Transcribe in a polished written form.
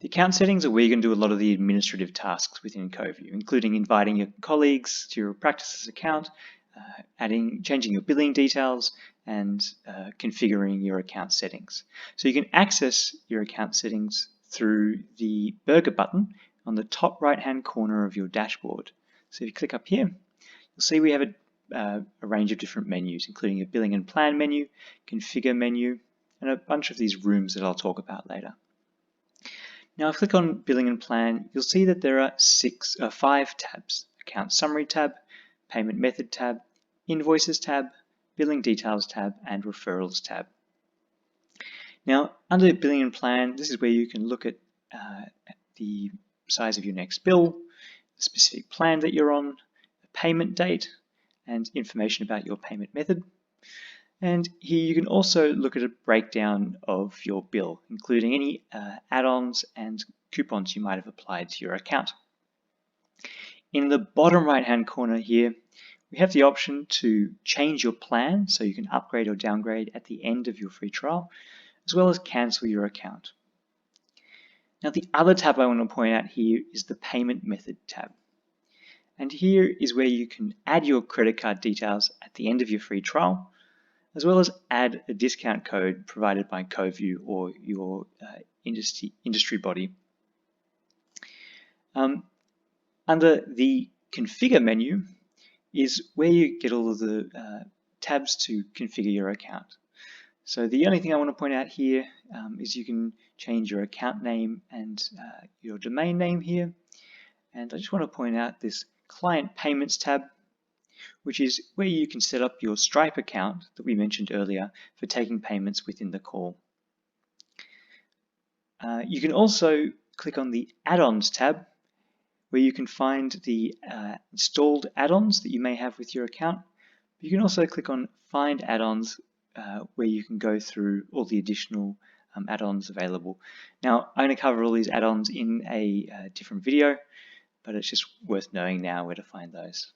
The account settings are where you can do a lot of the administrative tasks within Coviu, including inviting your colleagues to your practices account, changing your billing details, and configuring your account settings. So you can access your account settings through the burger button on the top right-hand corner of your dashboard. So if you click up here, you'll see we have a range of different menus, including a billing and plan menu, configure menu, and a bunch of these rooms that I'll talk about later. Now, if I click on billing and plan, you'll see that there are 5 tabs: account summary tab, payment method tab, invoices tab, billing details tab, and referrals tab. Now, under billing and plan, this is where you can look at the size of your next bill, the specific plan that you're on, the payment date, and information about your payment method. And here you can also look at a breakdown of your bill, including any add-ons and coupons you might have applied to your account. In the bottom right-hand corner here, we have the option to change your plan, so you can upgrade or downgrade at the end of your free trial, as well as cancel your account. Now, the other tab I want to point out here is the payment method tab. And here is where you can add your credit card details at the end of your free trial, as well as add a discount code provided by Coviu or your industry body. Under the configure menu is where you get all of the tabs to configure your account. So the only thing I want to point out here is you can change your account name and your domain name here. And I just want to point out this client payments tab, which is where you can set up your Stripe account that we mentioned earlier for taking payments within the call. You can also click on the Add-Ons tab, where you can find the installed add-ons that you may have with your account. You can also click on Find Add-Ons, where you can go through all the additional add-ons available. Now, I'm going to cover all these add-ons in a different video, but it's just worth knowing now where to find those.